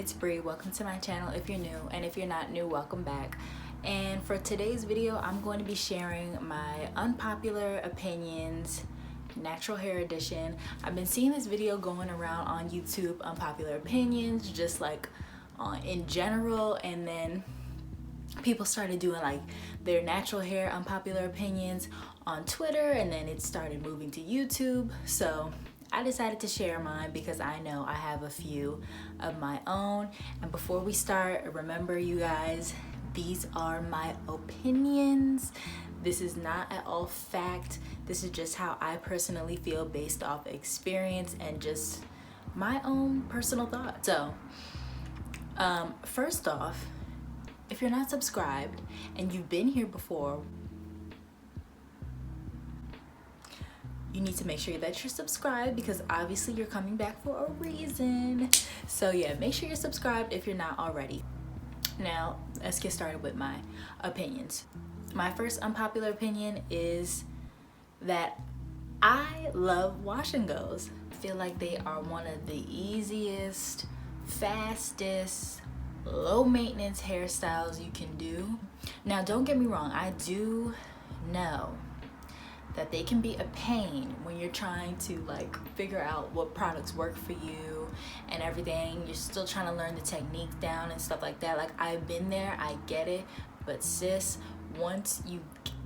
it's Bri. Welcome to my channel if you're new, and if you're not new, welcome back. And for today's video, I'm going to be sharing my unpopular opinions natural hair edition. I've been seeing this video going around on YouTube, unpopular opinions, just like in general, and then people started doing like their natural hair unpopular opinions on Twitter, and then it started moving to YouTube. So I decided to share mine because I know I have a few of my own. And before we start, remember you guys, these are my opinions. This is not at all fact. This is just how I personally feel based off experience and just my own personal thoughts. So first off, if you're not subscribed and you've been here before, you need to make sure that you're subscribed because obviously you're coming back for a reason. So yeah, make sure you're subscribed if you're not already. Now, let's get started with my opinions. My first unpopular opinion is that I love wash and goes. I feel like they are one of the easiest, fastest, low maintenance hairstyles you can do. Now, don't get me wrong, I do know that they can be a pain when you're trying to like figure out what products work for you and everything. You're still trying to learn the technique down and stuff like that. Like, I've been there, I get it, but sis, once you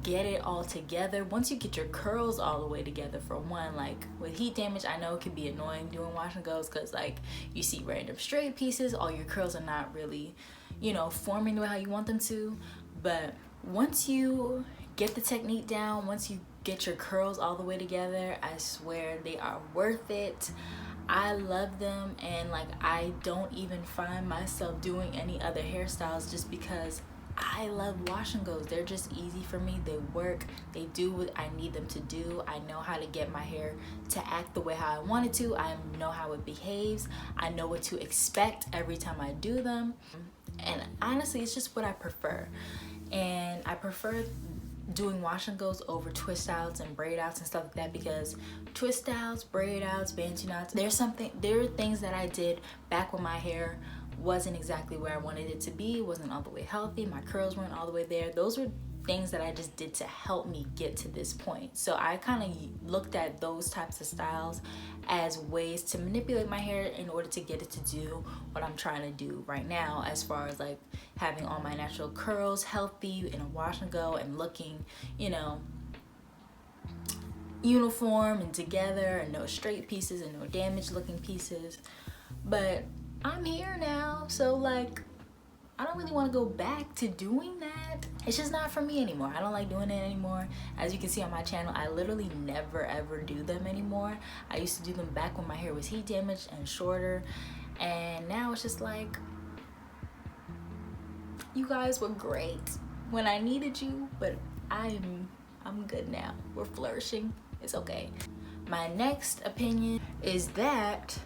get it all together, once you get your curls all the way together, for one, like with heat damage, I know it can be annoying doing wash and goes because like you see random straight pieces, all your curls are not really, you know, forming the way how you want them to. But once you get the technique down, once you get your curls all the way together, I swear they are worth it. I love them, and like I don't even find myself doing any other hairstyles just because I love wash and goes. They're just easy for me. They work. They do what I need them to do. I know how to get my hair to act the way how I want it to. I know how it behaves. I know what to expect every time I do them. And honestly, it's just what I prefer. And I prefer doing wash and goes over twist outs and braid outs and stuff like that, because twist outs, braid outs, bantu knots, there are things that I did back when my hair wasn't exactly where I wanted it to be, wasn't all the way healthy, my curls weren't all the way there. Those were things that I just did to help me get to this point. So I kind of looked at those types of styles as ways to manipulate my hair in order to get it to do what I'm trying to do right now, as far as like having all my natural curls healthy in a wash and go and looking, you know, uniform and together, and no straight pieces and no damaged looking pieces. But I'm here now, so like I don't really want to go back to doing that. It's just not for me anymore. I don't like doing it anymore. As you can see on my channel, I literally never ever do them anymore. I used to do them back when my hair was heat damaged and shorter, and now it's just like, you guys were great when I needed you, but I'm good now. We're flourishing. It's okay. My next opinion is that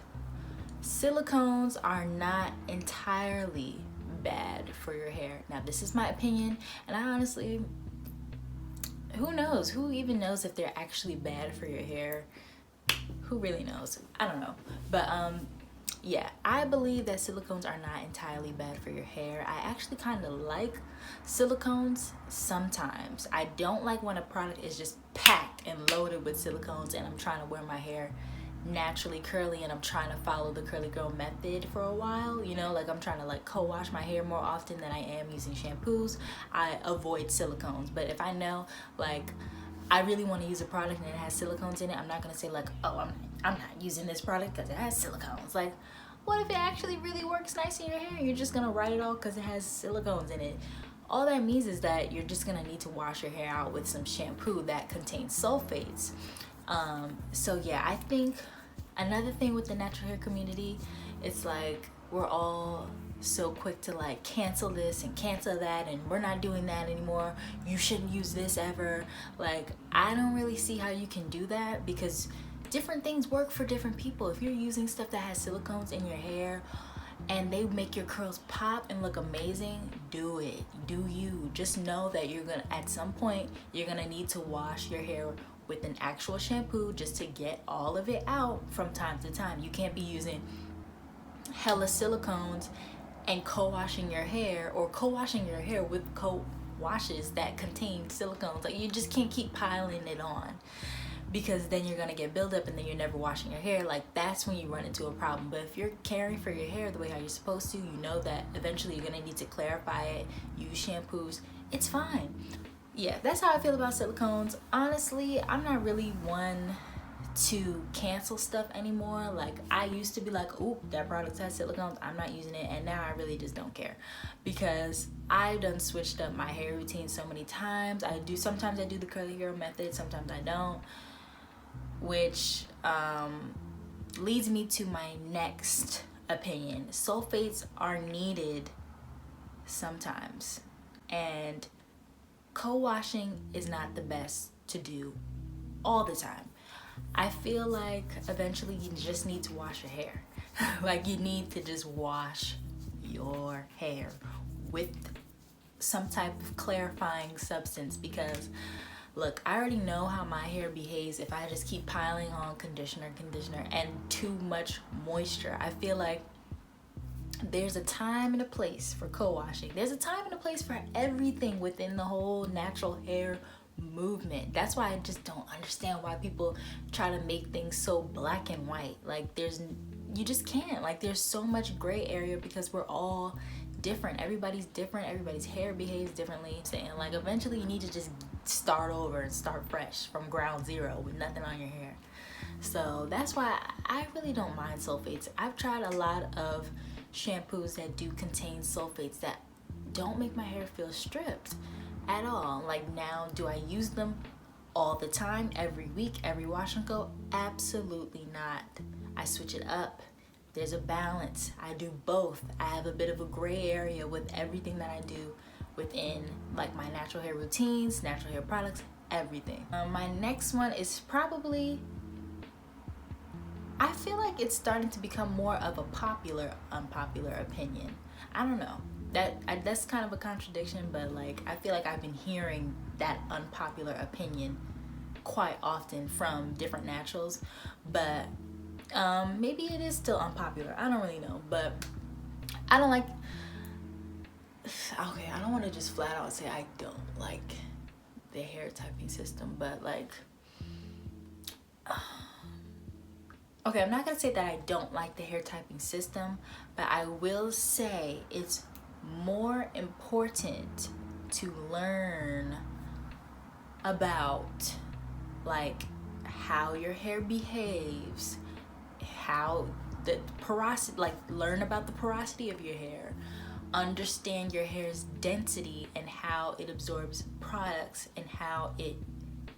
silicones are not entirely bad for your hair. Now, this is my opinion, and I honestly, who knows? Who even knows if they're actually bad for your hair? Who really knows? I don't know. But yeah, I believe that silicones are not entirely bad for your hair. I actually kind of like silicones sometimes. I don't like when a product is just packed and loaded with silicones and I'm trying to wear my hair naturally curly and I'm trying to follow the curly girl method for a while, you know, like I'm trying to like co-wash my hair more often than I am using shampoos. I avoid silicones. But if I know like I really want to use a product and it has silicones in it, I'm not gonna say like, oh, I'm not using this product because it has silicones. Like, what if it actually really works nice in your hair and you're just gonna write it off because it has silicones in it? All that means is that you're just gonna need to wash your hair out with some shampoo that contains sulfates. So yeah, I think another thing with the natural hair community, it's like we're all so quick to like cancel this and cancel that, and we're not doing that anymore. You shouldn't use this ever. Like, I don't really see how you can do that because different things work for different people. If you're using stuff that has silicones in your hair and they make your curls pop and look amazing, do it. Do you. Just know that you're gonna, at some point, you're gonna need to wash your hair with an actual shampoo just to get all of it out from time to time. You can't be using hella silicones and co-washing your hair, or co-washing your hair with co-washes that contain silicones. Like, you just can't keep piling it on, because then you're gonna get buildup and then you're never washing your hair. Like, that's when you run into a problem. But if you're caring for your hair the way how you're supposed to, you know that eventually you're gonna need to clarify it, use shampoos, it's fine. Yeah, that's how I feel about silicones. Honestly, I'm not really one to cancel stuff anymore. Like, I used to be like, "Ooh, that product has silicones, I'm not using it," and now I really just don't care, because I've done switched up my hair routine so many times. Sometimes I do the curly hair method, sometimes I don't, which leads me to my next opinion. Sulfates are needed sometimes, and co-washing is not the best to do all the time. I feel like eventually you just need to wash your hair. Like, you need to just wash your hair with some type of clarifying substance, because look, I already know how my hair behaves if I just keep piling on conditioner and too much moisture. I feel like there's a time and a place for co-washing. There's a time and a place for everything within the whole natural hair movement. That's why I just don't understand why people try to make things so black and white. Like, you just can't. Like, there's so much gray area, because we're all different. Everybody's different. Everybody's hair behaves differently. And like, eventually you need to just start over and start fresh from ground zero with nothing on your hair. So that's why I really don't mind sulfates. I've tried a lot of shampoos that do contain sulfates that don't make my hair feel stripped at all. Like, now, do I use them all the time, every week, every wash and go? Absolutely not. I switch it up. There's a balance. I do both. I have a bit of a gray area with everything that I do within, like, my natural hair routines, natural hair products, everything. My next one is probably, I feel like it's starting to become more of a unpopular opinion. I don't know. That's kind of a contradiction, but like, I feel like I've been hearing that unpopular opinion quite often from different naturals, but maybe it is still unpopular. I don't really know, but I don't like, okay, I don't want to just flat out say I don't like the hair typing system, but like, okay, I'm not gonna say that I don't like the hair typing system, but I will say it's more important to learn about, like, how your hair behaves, how the porosity, like, learn about the porosity of your hair, understand your hair's density and how it absorbs products and how it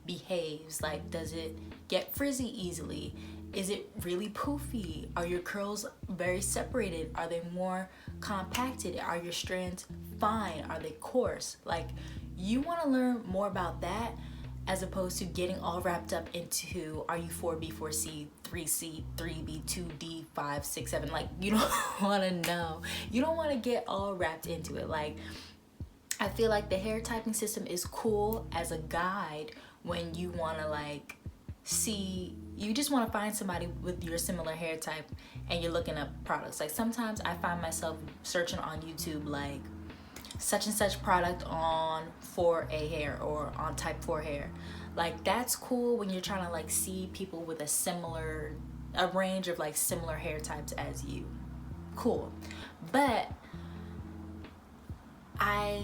behaves. Like, does it get frizzy easily? Is it really poofy? Are your curls very separated? Are they more compacted? Are your strands fine? Are they coarse? Like, you want to learn more about that, as opposed to getting all wrapped up into, are you 4B, 4C, 3C, 3B, 2D, 5, 6, 7? Like, you don't want to know. You don't want to get all wrapped into it. Like, I feel like the hair typing system is cool as a guide when you want to, like, you just want to find somebody with your similar hair type and you're looking up products. Like, sometimes I find myself searching on YouTube, like, such and such product on 4A hair or on type 4 hair. Like, that's cool when you're trying to, like, see people with a range of, like, similar hair types as you. Cool. But I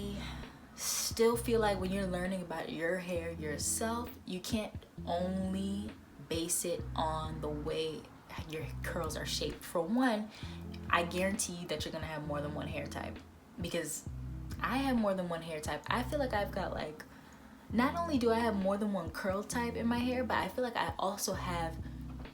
still feel like when you're learning about your hair yourself, you can't only base it on the way your curls are shaped. For one, I guarantee you that you're gonna have more than one hair type, because I have more than one hair type. I feel like I've got, like, not only do I have more than one curl type in my hair, but I feel like I also have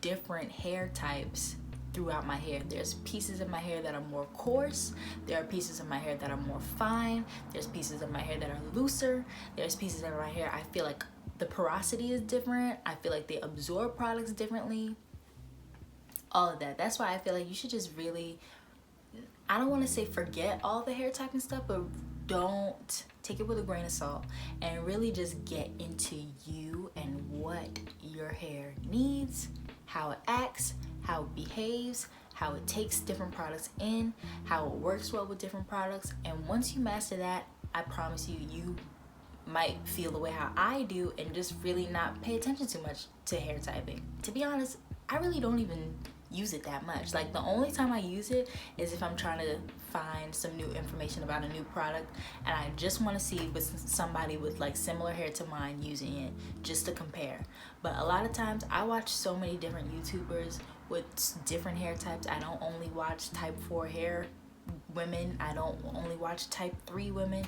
different hair types throughout my hair. There's pieces of my hair that are more coarse. There are pieces of my hair that are more fine. There's pieces of my hair that are looser. There's pieces of my hair I feel like the porosity is different. I feel like they absorb products differently. All of that. That's why I feel like you should just really, I don't want to say forget all the hair typing stuff, but don't, take it with a grain of salt and really just get into you and what your hair needs, how it acts, how it behaves, how it takes different products in, how it works well with different products. And once you master that, I promise you, you might feel the way how I do and just really not pay attention too much to hair typing. To be honest, I really don't even use it that much. Like, the only time I use it is if I'm trying to find some new information about a new product and I just want to see with somebody with like similar hair to mine using it, just to compare. But a lot of times I watch so many different YouTubers with different hair types. I don't only watch type 4 hair women, I don't only watch type 3 women.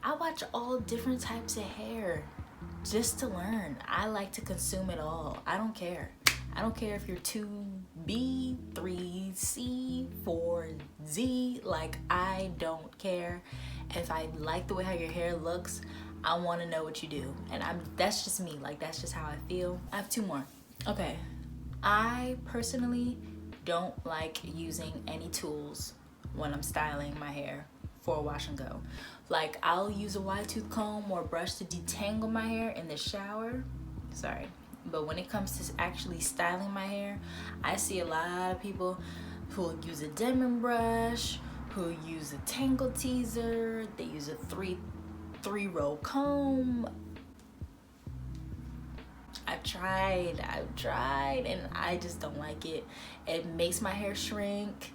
I watch all different types of hair just to learn. I like to consume it all. I don't care. I don't care if you're 2B, 3C, 4Z. Like, I don't care. If I like the way how your hair looks, I want to know what you do. And that's just me. Like, that's just how I feel. I have 2 more. Okay. I personally don't like using any tools when I'm styling my hair for a wash and go. Like, I'll use a wide tooth comb or brush to detangle my hair in the shower. Sorry. But when it comes to actually styling my hair, I see a lot of people who use a Denman brush, who use a tangle teaser, they use a three-row comb. I've tried, and I just don't like it. It makes my hair shrink,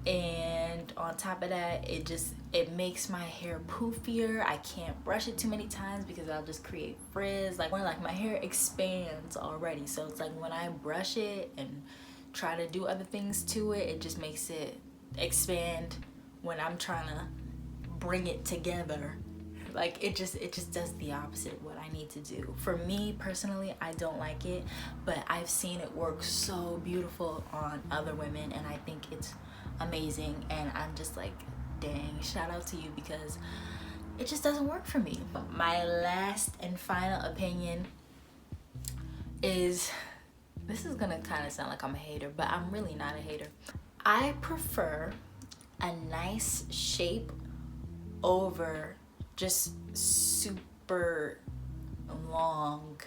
and on top of that, it makes my hair poofier. I can't brush it too many times because I'll just create frizz. Like, when my hair expands already, so it's like when I brush it and try to do other things to it, it just makes it expand when I'm trying to bring it together. Like, it just does the opposite of what I need to do. For me personally, I don't like it, but I've seen it work so beautiful on other women, and I think it's amazing. And I'm just like, dang, shout out to you, because it just doesn't work for me. My last and final opinion is, this is gonna kind of sound like I'm a hater, but I'm really not a hater. I prefer a nice shape over just super long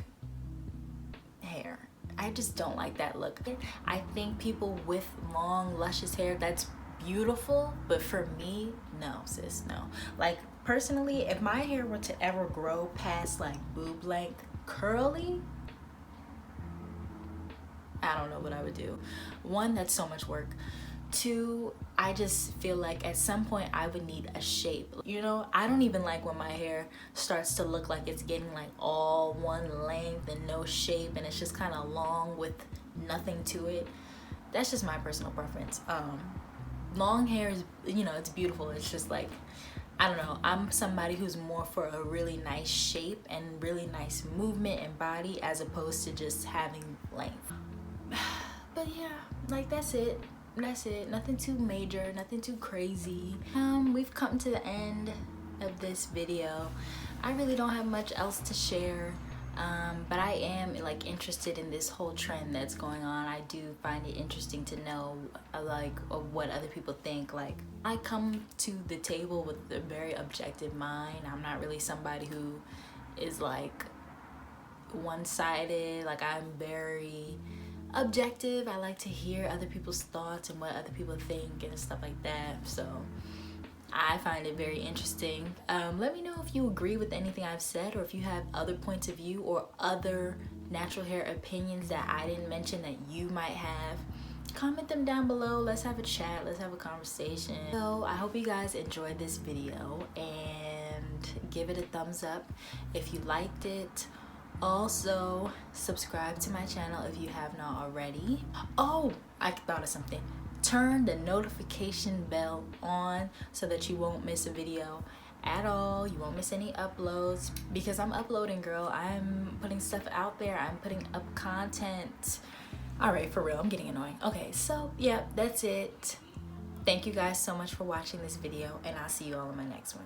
hair. I just don't like that look. I think people with long, luscious hair, that's beautiful, but for me, no, sis, no. Like, personally, if my hair were to ever grow past like boob length curly, I don't know what I would do. 1, that's so much work. 2, I just feel like at some point I would need a shape. You know, I don't even like when my hair starts to look like it's getting like all one length and no shape, and it's just kind of long with nothing to it. That's just my personal preference. Long hair is, you know, it's beautiful. It's just like, I don't know, I'm somebody who's more for a really nice shape and really nice movement and body, as opposed to just having length. But yeah, like, that's it. Nothing too major, nothing too crazy. We've come to the end of this video. I really don't have much else to share, but I am like interested in this whole trend that's going on. I do find it interesting to know like what other people think. Like, I come to the table with a very objective mind. I'm not really somebody who is like one-sided. Like, I'm very objective. I like to hear other people's thoughts and what other people think and stuff like that. So I find it very interesting. Let me know if you agree with anything I've said, or if you have other points of view or other natural hair opinions that I didn't mention that you might have. Comment them down below. Let's have a chat. Let's have a conversation. So I hope you guys enjoyed this video, and give it a thumbs up if you liked it. Also, subscribe to my channel if you have not already. Oh, I thought of something. Turn the notification bell on so that you won't miss a video at all. You won't miss any uploads, because I'm uploading, girl. I'm putting stuff out there. I'm putting up content. All right, for real, I'm getting annoying. Okay, so yeah, that's it. Thank you guys so much for watching this video, and I'll see you all in my next one.